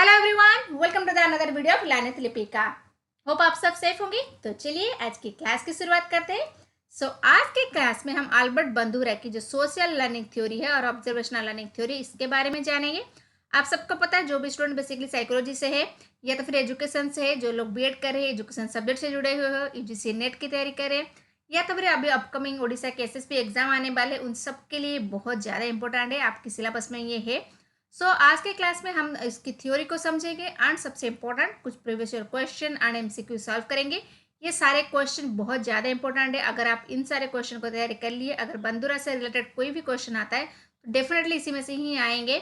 Hello everyone, welcome to the another video of लानत Lipika. Hope आप सब सेफ होंगे। तो चलिए आज की क्लास की शुरुआत करते हैं। आज के क्लास में हम अल्बर्ट बंदूरा की जो सोशल लर्निंग थ्योरी है और ऑब्जर्वेशनल लर्निंग थ्योरी, इसके बारे में जानेंगे। आप सबको पता है, जो भी स्टूडेंट बेसिकली साइकोलॉजी से है या तो फिर एजुकेशन से है, जो लोग बीएड कर रहे हैं, एजुकेशन सब्जेक्ट से जुड़े हुए हो, यूजीसी नेट की तैयारी कर रहे हैं, या तो फिर अभी अपकमिंग ओडिशा के एसएसबी एग्जाम आने वाले, उन सब के लिए बहुत ज़्यादा इंपॉर्टेंट है। आपके सिलेबस में ये है। आज के क्लास में हम इसकी थ्योरी को समझेंगे एंड सबसे इम्पोर्टेंट कुछ previous year question and MCQ solve करेंगे। ये सारे क्वेश्चन बहुत ज़्यादा इंपॉर्टेंट है। अगर आप इन सारे क्वेश्चन को तैयारी कर लिए, अगर बंदूरा से रिलेटेड कोई भी क्वेश्चन आता है तो डेफिनेटली इसी में से ही आएंगे।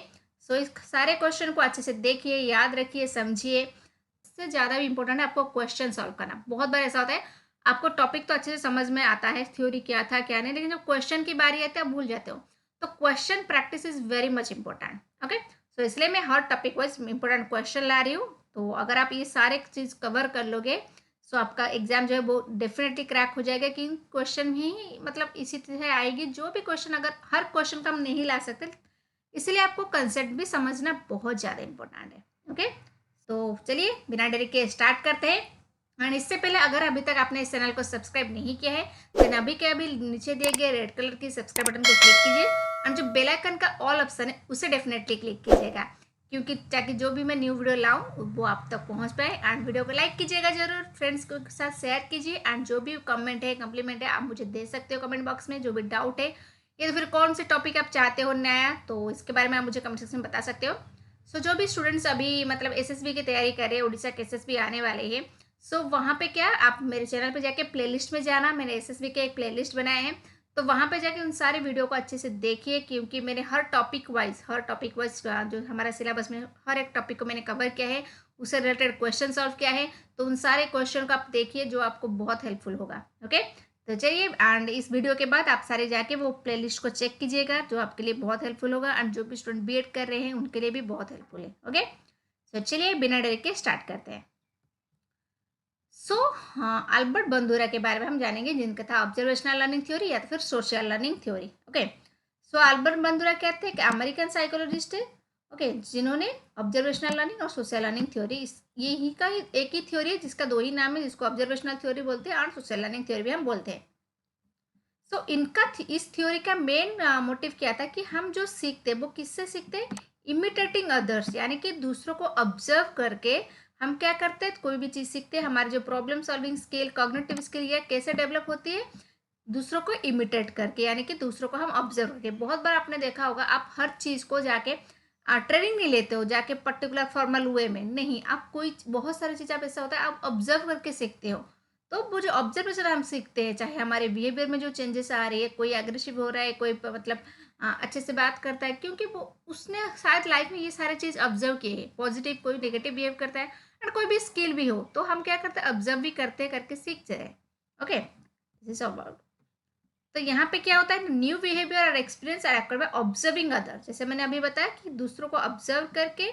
इस सारे क्वेश्चन को अच्छे से देखिए, याद रखिए, समझिए। इससे ज़्यादा भी इंपॉर्टेंट है आपको क्वेश्चन सॉल्व करना। बहुत बार ऐसा होता है, आपको टॉपिक तो अच्छे से समझ में आता है, थ्योरी क्या था क्या नहीं, लेकिन जब क्वेश्चन की बारी आती है आप भूल जाते हो। तो question practice is very much important. Okay, तो इसलिए मैं हर टॉपिक वाइज इंपॉर्टेंट क्वेश्चन ला रही हूँ। तो अगर आप ये सारे चीज़ कवर कर लोगे तो आपका एग्जाम जो है वो डेफिनेटली क्रैक हो जाएगा। कि क्वेश्चन ही मतलब इसी तरह आएगी, जो भी क्वेश्चन, अगर हर क्वेश्चन का हम नहीं ला सकते, इसलिए आपको कंसेप्ट भी समझना बहुत ज़्यादा इंपॉर्टेंट है। ओके, तो चलिए बिना देरी के स्टार्ट करते हैं। एंड इससे पहले अगर अभी तक आपने इस चैनल को सब्सक्राइब नहीं किया है तो अभी के अभी नीचे दिए गए रेड कलर की सब्सक्राइब बटन को क्लिक कीजिए एंड जो बेल आइकन का ऑल ऑप्शन है उसे डेफिनेटली क्लिक कीजिएगा, क्योंकि ताकि जो भी मैं न्यू वीडियो लाऊं वो आप तक पहुंच पाए। एंड वीडियो को लाइक कीजिएगा जरूर, फ्रेंड्स के साथ शेयर कीजिए। एंड जो भी कमेंट है, कम्प्लीमेंट है, आप मुझे दे सकते हो कमेंट बॉक्स में। जो भी डाउट है या तो फिर कौन से टॉपिक आप चाहते हो नया, तो इसके बारे में आप मुझे कमेंट सेक्शन में बता सकते हो। जो भी स्टूडेंट्स अभी मतलब एसएसबी की तैयारी कर रहे हैं, उड़ीसा के एसएसबी आने वाले हैं, वहाँ पे क्या, आप मेरे चैनल पे जाके प्लेलिस्ट में जाना। मैंने एसएसबी के एक प्लेलिस्ट बनाए हैं, तो वहाँ पे जाके उन सारे वीडियो को अच्छे से देखिए, क्योंकि मैंने हर टॉपिक वाइज जो हमारा सिलेबस में हर एक टॉपिक को मैंने कवर किया है, उससे रिलेटेड क्वेश्चन सॉल्व किया है। तो उन सारे क्वेश्चन को आप देखिए, जो आपको बहुत हेल्पफुल होगा। ओके, तो चलिए, एंड इस वीडियो के बाद आप सारे जाके वो प्लेलिस्ट को चेक कीजिएगा, जो आपके लिए बहुत हेल्पफुल होगा। एंड जो भी स्टूडेंट बीएड कर रहे हैं उनके लिए भी बहुत हेल्पफुल है। ओके, तो चलिए बिना देरी के स्टार्ट करते हैं। हाँ, अल्बर्ट बंदूरा के बारे में हम जानेंगे, जिनका था ऑब्जर्वेशनल लर्निंग थ्योरी या तो फिर social learning theory. Okay, Albert Bandura क्या थे, कि अमेरिकन साइकोलॉजिस्ट है। ओके, जिन्होंने ऑब्जर्वेशनल लर्निंग और सोशल लर्निंग थ्योरी, ये ही का ही एक ही थ्योरी है जिसका दो ही नाम है, जिसको ऑब्जर्वेशनल थ्योरी बोलते हैं और सोशल लर्निंग थ्योरी भी हम बोलते हैं। इनका इस थ्योरी का मेन मोटिव क्या था, कि हम जो सीखते हैं वो किससे सीखते हैं, इमिटेटिंग अदर्स, यानी कि दूसरों को ऑब्जर्व करके हम क्या करते हैं, कोई भी चीज़ सीखते हैं। हमारी जो problem solving skill, cognitive skill, ये कैसे डेवलप होती है, दूसरों को इमिटेट करके, यानी कि दूसरों को हम ऑब्जर्व करके। बहुत बार आपने देखा होगा, आप हर चीज़ को जाके ट्रेनिंग नहीं लेते हो, जाके पर्टिकुलर फॉर्मल वे में नहीं, आप कोई बहुत सारी चीज़ आप ऐसा होता है आप ऑब्जर्व करके सीखते हो। तो वो जो ऑब्जर्वेशन हम सीखते हैं, चाहे हमारे बिहेवियर में जो चेंजेस आ रही है, कोई एग्रेसिव हो रहा है, कोई मतलब अच्छे से बात करता है, क्योंकि वो उसने शायद लाइफ में ये सारे चीज़ ऑब्जर्व किए हैं। पॉजिटिव, कोई नेगेटिव बिहेव करता है, एंड कोई भी स्किल भी हो, तो हम क्या करते हैं, ऑब्जर्व भी करते करके सीख जाए। Okay, this is about. तो यहाँ पे क्या होता है, न्यू बिहेवियर और experience are acquired by observing other. जैसे मैंने अभी बताया कि दूसरों को ऑब्जर्व करके,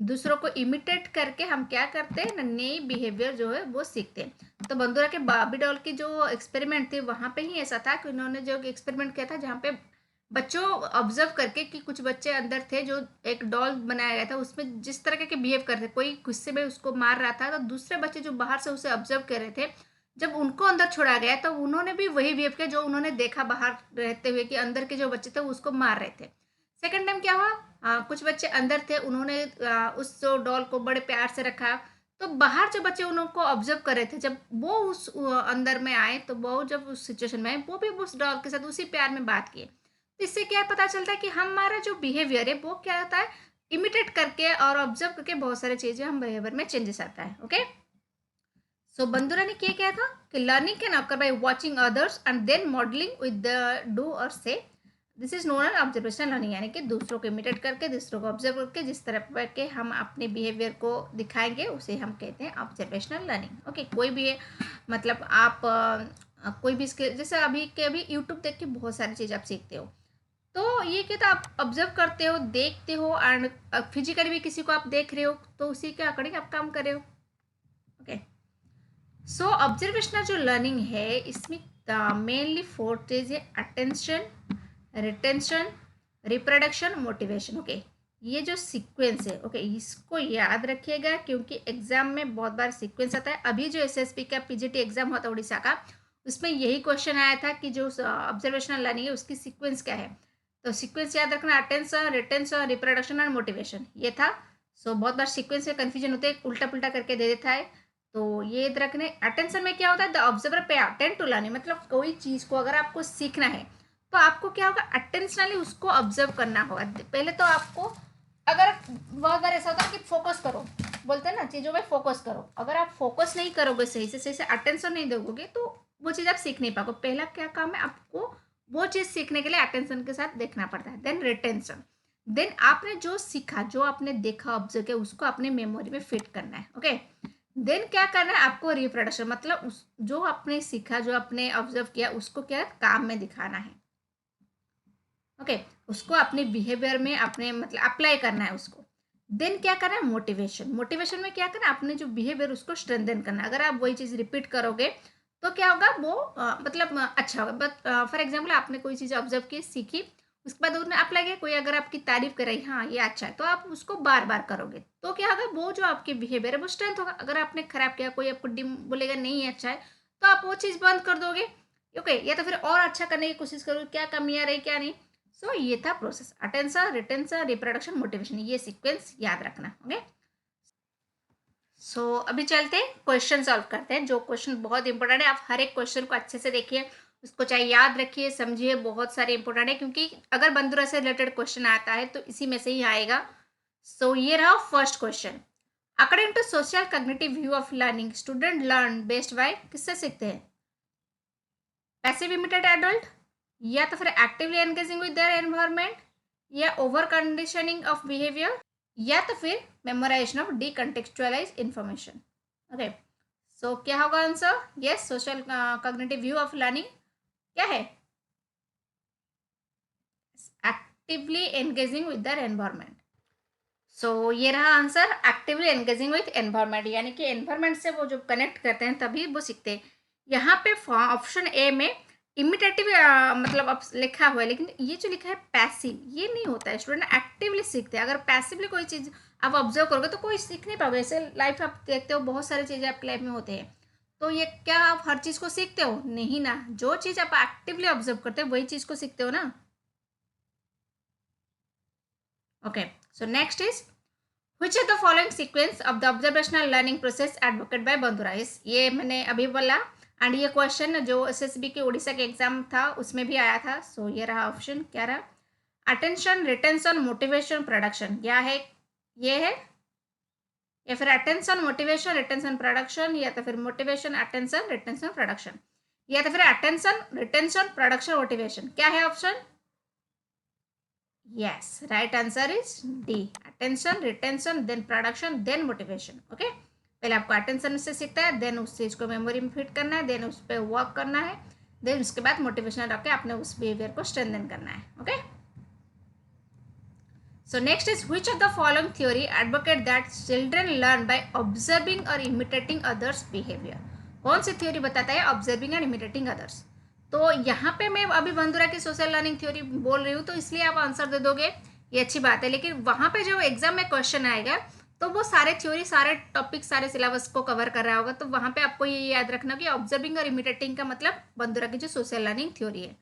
दूसरों को इमिटेट करके हम क्या करते हैं, नई बिहेवियर जो है वो सीखते हैं। तो बंदूरा के बार्बी डॉल की जो एक्सपेरिमेंट थे, वहाँ पे ही ऐसा था कि उन्होंने जो एक्सपेरिमेंट किया था, जहाँ पे बच्चों ऑब्जर्व करके, कि कुछ बच्चे अंदर थे जो एक डॉल बनाया गया था, उसमें जिस तरह के बिहेव करते, कोई गुस्से में उसको मार रहा था, तो दूसरे बच्चे जो बाहर से उसे ऑब्जर्व कर रहे थे, जब उनको अंदर छोड़ा गया तो उन्होंने भी वही बिहेव किया जो उन्होंने देखा बाहर रहते हुए, कि अंदर के जो बच्चे थे वो उसको मार रहे थे। सेकंड टाइम क्या हुआ, कुछ बच्चे अंदर थे, उन्होंने उस जो डॉल को बड़े प्यार से रखा। तो बाहर जो बच्चे उनको ऑब्जर्व कर रहे थे, जब वो उस अंदर में आए, तो वो जब उस सिचुएशन में आए, वो भी उस डॉल के साथ उसी प्यार में बात किए। तो इससे क्या पता चलता है कि हमारा जो बिहेवियर है वो क्या होता है, इमिटेट करके और ऑब्जर्व करके बहुत सारी चीज़ें हम बिहेवियर में चेंजेस आता है। ओके, बंदूरा ने क्या था, कि learning can occur by watching others and then modelling with the do और से। This is known as observational learning, यानी कि दूसरों को इमिटेट करके, दूसरों को ऑब्जर्व करके जिस तरह के हम अपने बिहेवियर को दिखाएंगे, उसे हम कहते हैं ऑब्जर्वेशनल लर्निंग। ओके, कोई भी है, मतलब आप कोई भी स्किल, जैसे अभी के अभी यूट्यूब देख के बहुत सारी चीज़ आप सीखते हो, तो ये क्या था, आप ऑब्जर्व करते हो, देखते हो, एंड फिजिकली भी किसी को आप देख रहे हो, तो उसी के अकॉर्डिंग आप काम कर रहे हो। ओके, ऑब्जर्वेशनल जो लर्निंग है, इसमें मेनली 4 चीज है, attention, retention, reproduction, motivation. Okay, ये जो सीक्वेंस है, ओके, इसको याद रखिएगा क्योंकि एग्जाम में बहुत बार सीक्वेंस आता है। अभी जो एसएसबी का पीजीटी एग्जाम हुआ था उड़ीसा का, उसमें यही क्वेश्चन आया था कि जो ऑब्जर्वेशनल लर्निंग है उसकी सीक्वेंस क्या है। तो सीक्वेंस याद रखना, अटेंशन, रिटेंशन, रिप्रोडक्शन और मोटिवेशन, ये था। सो बहुत बार सीक्वेंस में कन्फ्यूजन होते हैं, उल्टा पुल्टा करके दे देता है। तो ये याद रखने। अटेंशन में क्या होता है, द ऑब्जर्वर पे अटेंड टू लर्निंग, मतलब कोई चीज़ को अगर आपको सीखना है तो आपको क्या होगा, अटेंशनली उसको ऑब्जर्व करना होगा। पहले तो आपको, अगर बहुत बार ऐसा होता है कि फोकस करो, बोलते हैं ना चीज़ों में फोकस करो, अगर आप फोकस नहीं करोगे, सही से अटेंशन नहीं दोगे तो वो चीज़ आप सीख नहीं पाओगे। पहला क्या काम है, आपको वो चीज़ सीखने के लिए अटेंशन के साथ देखना पड़ता है। देन रिटेंशन, देन आपने जो सीखा, जो आपने देखा, ऑब्जर्व किया, उसको अपने मेमोरी में फिट करना है। ओके, देन क्या करना है आपको, रिप्रोडक्शन, मतलब उस जो आपने सीखा, जो आपने ऑब्जर्व किया, उसको क्या काम में दिखाना है। ओके, उसको अपने बिहेवियर में अपने मतलब अप्लाई करना है उसको। देन क्या करना है, मोटिवेशन, मोटिवेशन में क्या करना है, अपने जो बिहेवियर उसको स्ट्रेंथन करना है। अगर आप वही चीज़ रिपीट करोगे तो क्या होगा, वो मतलब अच्छा होगा। बट फॉर एग्जाम्पल आपने कोई चीज़ ऑब्जर्व की, सीखी, उसके बाद उसने अप्लाई किया, कोई अगर आपकी तारीफ कर रही, हाँ ये अच्छा है, तो आप उसको बार बार करोगे तो क्या होगा, वो जो आपके बिहेवियर है वो स्ट्रेंथ होगा। अगर आपने खराब किया, कोई आपको डिम बोलेगा नहीं अच्छा है, तो आप वो चीज़ बंद कर दोगे। ओके, या तो फिर और अच्छा करने की कोशिश करोगे, क्या कमियाँ रही क्या नहीं। सो ये था process, attention, retention, reproduction, motivation, ये सीक्वेंस याद रखना। ओके, सो अभी चलते क्वेश्चन सॉल्व करते हैं। जो क्वेश्चन बहुत इंपॉर्टेंट है, आप हर एक क्वेश्चन को अच्छे से देखिए, उसको चाहे याद रखिए, समझिए, बहुत सारे इंपॉर्टेंट है, क्योंकि अगर बंदूरा से रिलेटेड क्वेश्चन आता है तो इसी में से ही आएगा। सो ये रहा first question. According to social cognitive view of learning, student learn best by, किससे सीखते हैं, पैसिव इमिटेड एडल्ट, या तो फिर actively engaging with their environment, या ओवर कंडीशनिंग ऑफ बिहेवियर, या तो फिर memorisation of decontextualise information. Okay, so क्या होगा answer, yes, social cognitive view of learning क्या है, actively engaging with their environment. So ये रहा answer, actively engaging with environment, यानी कि एनवायरनमेंट से वो जो कनेक्ट करते हैं तभी वो सीखते हैं। यहाँ पे ऑप्शन ए में इमिटेटिव मतलब अब लिखा हुआ है, लेकिन ये जो लिखा है पैसिव, ये नहीं होता है। स्टूडेंट एक्टिवली सीखते हैं। अगर पैसिवली कोई चीज़ आप ऑब्जर्व करोगे तो कोई सीख नहीं पाओगे। ऐसे लाइफ आप देखते हो, बहुत सारी चीज़ें आपकी लाइफ में होते हैं, तो ये क्या आप हर चीज़ को सीखते हो, नहीं ना। जो चीज़ आप एक्टिवली ऑब्जर्व करते हो वही चीज़ को सीखते हो ना। Okay, so next is, Which of the following sequence of the observational learning process advocated by बंधुरा। इस ये मैंने अभी बोला, एंड ये क्वेश्चन जो एसएसबी के उड़ीसा के एग्जाम था उसमें भी आया था। सो ये रहा ऑप्शन, क्या रहा, अटेंशन, रिटेंशन, मोटिवेशन, प्रोडक्शन, क्या है, ये है, या फिर अटेंशन, मोटिवेशन, रिटेंशन, प्रोडक्शन, या तो फिर मोटिवेशन, अटेंशन, रिटेंशन, प्रोडक्शन, या तो फिर अटेंशन, रिटेंशन, प्रोडक्शन, मोटिवेशन, क्या है option, yes, right answer is D, attention, retention, then production, then motivation। okay, पहले आपको अटेंशन से सीखता है, देन उस चीज़ को मेमोरी में फिट करना है, देन उस पर वर्क करना है, देन उसके बाद मोटिवेशन रख के अपने उस बिहेवियर को स्ट्रेंथन करना है। Okay, so next is, which of the following theory advocate that children learn by observing और इमिटेटिंग अदर्स बिहेवियर। कौन सी थ्योरी बताता है ऑब्जर्विंग एंड इमिटेटिंग अदर्स। तो यहाँ पे मैं अभी बंधुरा की सोशल लर्निंग थ्योरी बोल रही हूँ, तो इसलिए आप आंसर दे दोगे, ये अच्छी बात है। लेकिन वहाँ पे जो एग्जाम में क्वेश्चन आएगा तो वो सारे थ्योरी, सारे टॉपिक, सारे सिलेबस को कवर कर रहा होगा। तो वहाँ पे आपको ये याद रखना कि ऑब्जर्विंग और इमिटेटिंग का मतलब बंधुरा की जो सोशल लर्निंग थ्योरी है।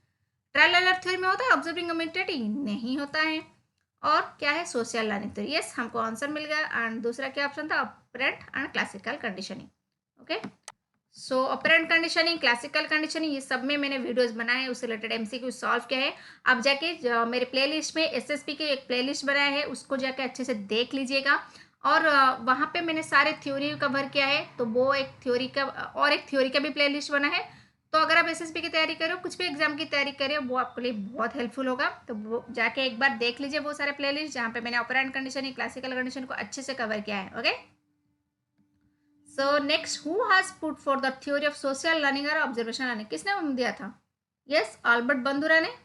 ट्रायल एंड एरर थ्योरी में होता है ऑब्जर्विंग, इमिटेटिंग नहीं होता है। और क्या है, सोशल लर्निंग थ्योरी। यस, हमको आंसर मिल गया। एंड दूसरा क्या ऑप्शन था, operant and classical conditioning. Okay, so operant conditioning, classical conditioning, ये सब में मैंने वीडियोस बनाए हैं, उससे रिलेटेड एमसीक्यू सॉल्व किया है। आप जाके मेरे प्लेलिस्ट में एसएसपी के एक प्लेलिस्ट बनाया है, उसको जाके अच्छे से देख लीजिएगा। और वहाँ पे मैंने सारे थ्योरी कवर किया है, तो वो एक थ्योरी का और एक थ्योरी का भी प्लेलिस्ट बना है। तो अगर आप एसएसपी की तैयारी कर रहे हो, कुछ भी एग्जाम की तैयारी कर रहे हो, वो आपके लिए बहुत हेल्पफुल होगा। तो वो जाके एक बार देख लीजिए वो सारे प्लेलिस्ट, जहाँ पे मैंने ऑपरेंट कंडीशनिंग, क्लासिकल कंडीशन को अच्छे से कवर किया है। Okay, so next, who has put for the theory of social learning और ऑब्जर्वेशन लर्निंग, किसने दिया था, यस, अल्बर्ट बंधुरा ने।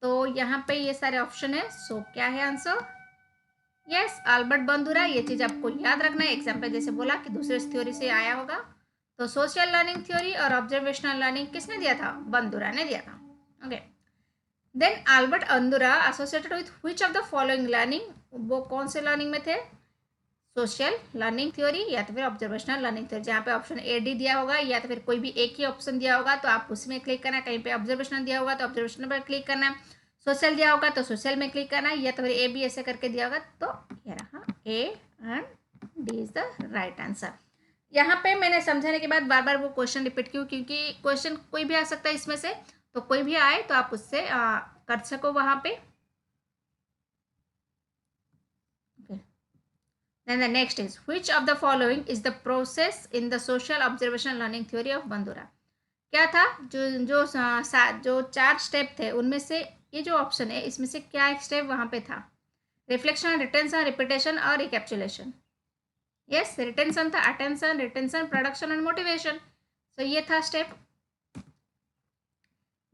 तो यहाँ पे ये सारे ऑप्शन है। सो क्या है आंसर, यस, अल्बर्ट बंधुरा। ये चीज आपको याद रखना है, एग्जाम पे जैसे बोला कि दूसरे थ्योरी से आया होगा। तो सोशल लर्निंग थ्योरी और ऑब्जर्वेशनल लर्निंग किसने दिया था, बंधुरा ने दिया था। Okay, then Albert Bandura associated with which of the following learning, वो कौन से लर्निंग में थे? सोशल लर्निंग थ्योरी या तो फिर ऑब्जर्वेशनल लर्निंग थ्योरी। जहाँ पे ऑप्शन ए डी दिया होगा या तो फिर कोई भी एक ही ऑप्शन दिया होगा तो आप उसमें क्लिक करना है, कहीं पे ऑब्जर्वेशनल दिया होगा तो ऑब्जर्वेशनल पर क्लिक करना है, सोशल दिया होगा तो सोशल में क्लिक करना है, या तो फिर ए बी ऐसे करके दिया होगा तो ये रहा A and D is the right answer. यहाँ पे मैंने समझाने के बाद बार बार वो क्वेश्चन रिपीट क्यों, क्योंकि क्वेश्चन कोई भी आ सकता है इसमें से, तो कोई भी आए तो आप उससे कर सको वहाँ पे। Then the next is which of the following is the process in the social observational learning theory of बंदूरा? क्या था जो जो जो 4 स्टेप थे उनमें से ये जो ऑप्शन है इसमें से क्या एक स्टेप वहाँ पे था? रिफ्लेक्शन, रिटेंशन, रिपीटेशन और रिकैप्चुलेशन। यस, रिटेंशन था, attention, retention, production and motivation. So ये था step.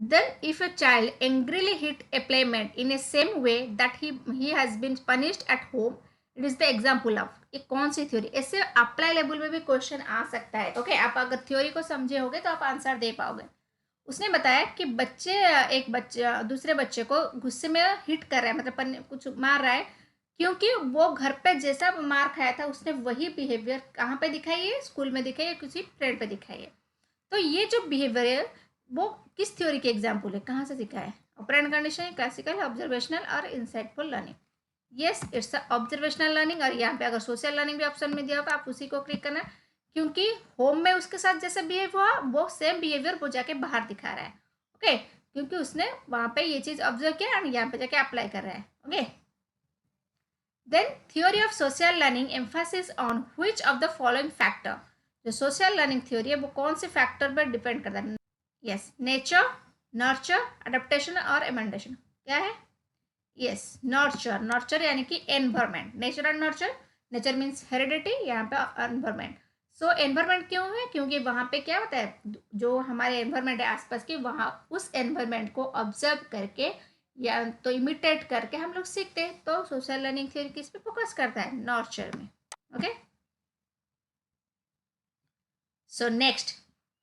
Then if a child angrily hit a playmate in a same way that he has been punished at home, it is the example of, ये कौन सी theory? ऐसे apply level में भी question आ सकता है। Okay, आप अगर थ्योरी को समझे होगे तो आप आंसर दे पाओगे। उसने बताया कि एक बच्चे दूसरे बच्चे को गुस्से में हिट कर रहा है, मतलब कुछ मार रहा है, क्योंकि वो घर पे जैसा मार खाया था उसने वही बिहेवियर कहाँ पे दिखाई है? स्कूल में दिखाई है, किसी फ्रेंड पे दिखाई है। तो ये जो बिहेवियर है वो किस थ्योरी के एग्जाम्पल है, कहाँ से सीखा है? ऑपरेंट कंडीशन, क्लासिकल, ऑब्जर्वेशनल और insightful learning. Yes, it's observational learning. और यहाँ पे अगर सोशल लर्निंग भी ऑप्शन में दिया होगा आप उसी को क्लिक करना, क्योंकि होम में उसके साथ जैसे बिहेव हुआ वो सेम बिहेवियर वो जाके बाहर दिखा रहा है। ओके, क्योंकि उसने वहाँ पे ये चीज़ ऑब्जर्व किया एंड यहाँ पे जाके अप्लाई कर रहा है। Okay, then theory of social learning emphasis on which of the following factor, जो सोशल लर्निंग थ्योरी है वो कौन से फैक्टर पर डिपेंड करता है? यस, नेचर, नर्चर, अडेप्टेशन और एमेंडेशन। क्या है? Yes, nurture. नर्चर यानी कि environment, nature and nurture. Nature means heredity, यहाँ पे एनवायरमेंट। सो एनवायरमेंट क्यों है? क्योंकि वहाँ पे क्या होता है, जो हमारे एनवायरमेंट है आसपास की, वहाँ उस एनवायरमेंट को ऑब्जर्व करके या तो इमिटेट करके हम लोग सीखते हैं। तो सोशल लर्निंग थ्योरी किस पे फोकस करता है? नर्चर में। Okay, so next,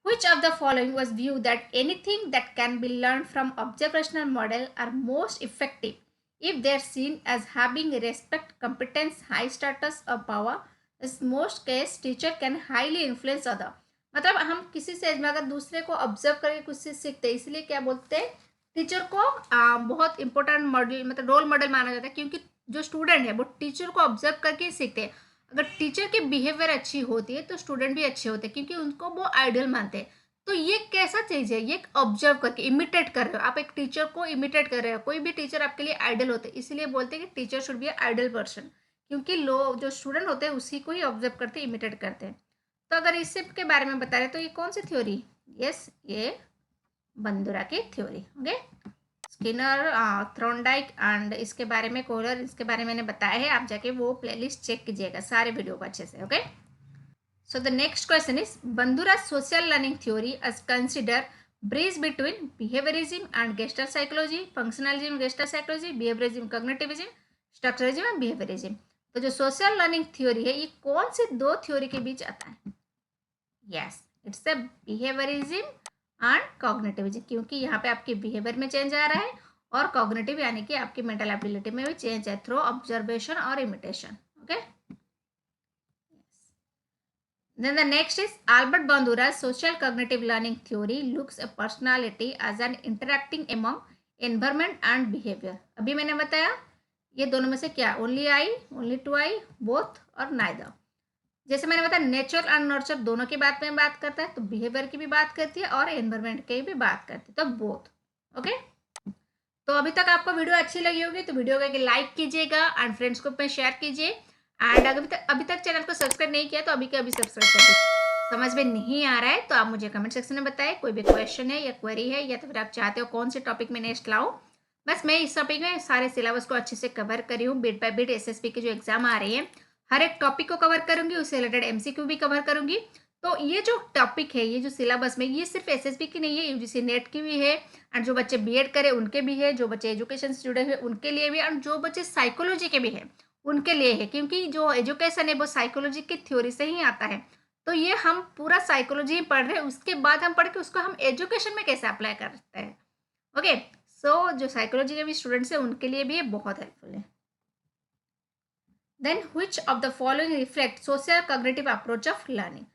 which of the following was viewed that anything that can be learned from observational model are most effective if they are seen as having respect, competence, high status or power? In most case teacher can highly influence other। मतलब हम किसी से अगर दूसरे को observe करके कुछ से सीखते हैं, इसलिए क्या बोलते हैं, टीचर को बहुत इंपॉर्टेंट मॉडल, मतलब रोल मॉडल माना जाता है, क्योंकि जो स्टूडेंट है वो टीचर को ऑब्जर्व करके सीखते हैं। अगर टीचर की बिहेवियर अच्छी होती है तो स्टूडेंट भी अच्छे होते हैं, क्योंकि उनको वो आइडियल मानते हैं। तो ये कैसा चीज़ है? ये ऑब्जर्व करके इमिटेट कर रहे हो, आप एक टीचर को इमिटेट कर रहे हो। कोई भी टीचर आपके लिए आइडल होते हैं, इसलिए बोलते हैं कि teacher should be ideal person, क्योंकि लोग जो स्टूडेंट होते हैं उसी को ही ऑब्जर्व करते हैं, इमिटेट करते हैं। तो अगर इस के बारे में बता रहे तो ये कौन सी थ्योरी? यस, ये बंदूरा की थ्योरी। ओके, स्किनर, थ्रोनडाइक एंड इसके बारे में, कोहलर, इसके बारे में मैंने बताया है, आप जाके वो प्लेलिस्ट चेक कीजिएगा सारे वीडियो को अच्छे से। Okay, so the next question is Bandura's social learning theory as consider bridge between behaviorism and gestalt psychology, functionalism, gestalt psychology, behaviorism, cognitivism, structuralism and behaviorism। तो जो सोशल लर्निंग थ्योरी है ये कौन से दो थ्योरी के बीच आता है? Yes, it's the behaviourism and cognitivism, क्योंकि यहाँ पे आपके बिहेवियर में चेंज आ रहा है और कॉग्निटिव यानी कि आपकी मेंटल एबिलिटी में भी चेंज है थ्रू ऑब्जर्वेशन और imitation. Okay, then the next is Albert Bandura's social cognitive learning theory looks a personality as an interacting among environment and behavior। अभी मैंने बताया ये दोनों में से क्या, only I, only two I, both और नाइदर। जैसे मैंने बताया नेचर एंड नर्चर दोनों की बात में बात करता है, तो बिहेवियर की भी बात करती है और एनवायरमेंट की भी बात करती है, तो बोथ। ओके, तो अभी तक आपको वीडियो अच्छी लगी होगी तो वीडियो को लाइक कीजिएगा एंड फ्रेंड्स को में शेयर कीजिए। एंड अभी तक चैनल को सब्सक्राइब नहीं किया तो अभी के अभी सब्सक्राइब कर दीजिए। समझ में नहीं आ रहा है तो आप मुझे कमेंट सेक्शन में बताएं, कोई भी क्वेश्चन है या क्वेरी है या तो फिर आप चाहते हो कौन से टॉपिक में नेक्स्ट लाऊं। बस मैं इस टॉपिक में सारे सिलेबस को अच्छे से कवर करी हूँ, बिट बाय बिट एसएसपी की जो एग्जाम आ रही है हर एक टॉपिक को कवर करूंगी, उससे रिलेटेड एमसीक्यू भी कवर करूंगी। तो ये जो टॉपिक है, ये जो सिलेबस में, ये सिर्फ एसएसबी की नहीं है, यूजीसी नेट की भी है एंड जो बच्चे बीएड करें उनके भी है, जो बच्चे एजुकेशन से जुड़े हुए उनके लिए भी, और जो बच्चे साइकोलॉजी के भी है उनके लिए है, क्योंकि जो एजुकेशन है वो साइकोलॉजी की थ्योरी से ही आता है। तो ये हम पूरा साइकोलॉजी पढ़ रहे हैं, उसके बाद हम पढ़ के उसको हम एजुकेशन में कैसे अप्लाई करते हैं। ओके, सो जो साइकोलॉजी के भी स्टूडेंट्स हैं उनके लिए भी ये बहुत हेल्पफुल है। Then which of the following reflect social cognitive approach of learning.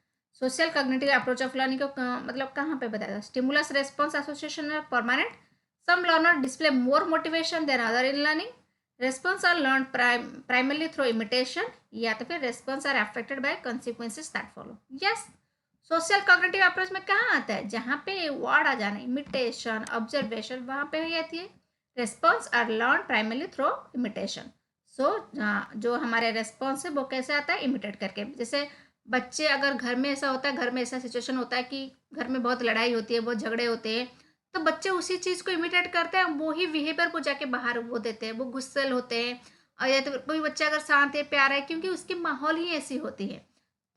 Social cognitive approach of learning को मतलब कहाँ पे बताया? स्टिमुलस रेस्पॉन्स एसोसिएशन और permanent. Some learner display more motivation than other in learning. Response are learn primarily through imitation, या तो फिर response are affected by consequences that follow. Yes, social cognitive approach में कहाँ आता है? जहाँ पे वर्ड आ जाना, इमिटेशन, ऑब्जर्वेशन, वहाँ पे ही आती है। Response are learn primarily through imitation. So जो हमारे रेस्पॉन्स है वो कैसे आता है? इमिटेट करके। जैसे बच्चे, अगर घर में ऐसा होता है, घर में ऐसा सिचुएशन होता है कि घर में बहुत लड़ाई होती है, बहुत झगड़े होते हैं, तो बच्चे उसी चीज़ को इमिटेट करते हैं, वो ही बिहेवियर को जाके बाहर वो देते हैं, वो गुस्सेल होते हैं। और या तो कोई बच्चा अगर शांत है, प्यारा है, क्योंकि उसकी माहौल ही ऐसी होती है।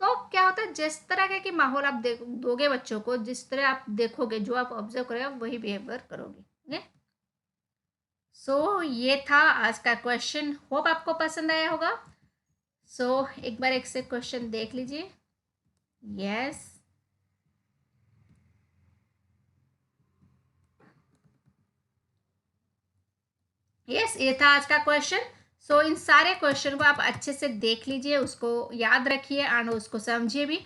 तो क्या होता है, जिस तरह का कि माहौल आप दोगे बच्चों को, जिस तरह आप देखोगे, जो आप ऑब्जर्व करोगे, आप वही बिहेवियर करोगे। ठीक है। सो ये था आज का क्वेश्चन, होप आपको पसंद आया होगा। सो एक बार एक से क्वेश्चन देख लीजिए। यस, यस, ये था आज का क्वेश्चन। सो इन सारे क्वेश्चन को आप अच्छे से देख लीजिए, उसको याद रखिए एंड उसको समझिए भी,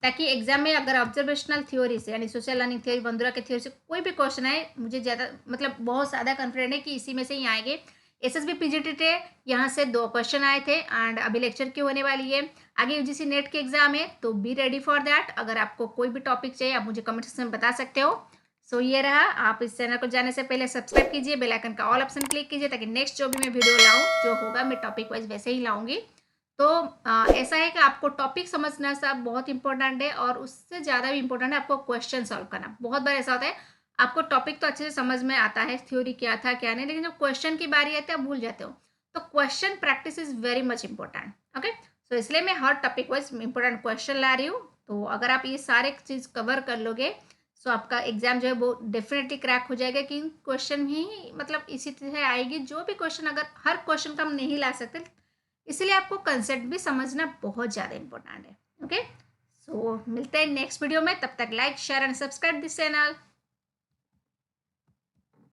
ताकि एग्जाम में अगर ऑब्जर्वेशनल थ्योरी से, यानी सोशल लर्निंग थ्योरी, बंदुरा के थ्योरी से कोई भी क्वेश्चन आए, मुझे ज़्यादा मतलब बहुत ज़्यादा कॉन्फिडेंट है कि इसी में से ही आएंगे। एसएसबी पीजीटी टे यहाँ से 2 क्वेश्चन आए थे एंड अभी लेक्चर की होने वाली है। आगे यूजीसी नेट के एग्जाम है, तो बी रेडी फॉर दैट। अगर आपको कोई भी टॉपिक चाहिए, आप मुझे कमेंट सेक्शन में बता सकते हो। सो ये रहा, आप इस चैनल को जाने से पहले सब्सक्राइब कीजिए, बेल आइकन का ऑल ऑप्शन क्लिक कीजिए, ताकि नेक्स्ट जो भी मैं वीडियो लाऊं, जो होगा मैं टॉपिक वाइज वैसे ही लाऊंगी। तो ऐसा है कि आपको टॉपिक समझना सब बहुत इंपॉर्टेंट है, और उससे ज़्यादा भी इंपॉर्टेंट है आपको क्वेश्चन सॉल्व करना। बहुत बार ऐसा होता है, आपको टॉपिक तो अच्छे से समझ में आता है, थ्योरी क्या था क्या नहीं, लेकिन जब क्वेश्चन की बारी आती है आप भूल जाते हो। तो question practice is very much important. Okay, तो इसलिए मैं हर टॉपिक वाइज इंपॉर्टेंट क्वेश्चन ला रही हूँ। तो अगर आप ये सारे चीज़ कवर कर लोगे, सो आपका एग्जाम जो है वो डेफिनेटली क्रैक हो जाएगा, कि क्वेश्चन ही मतलब इसी तरह आएगी। जो भी क्वेश्चन, अगर हर क्वेश्चन का हम नहीं ला सकते, इसलिए आपको कंसेप्ट भी समझना बहुत ज़्यादा इंपॉर्टेंट है। ओके, सो मिलते हैं नेक्स्ट वीडियो में, तब तक like share and subscribe this channel.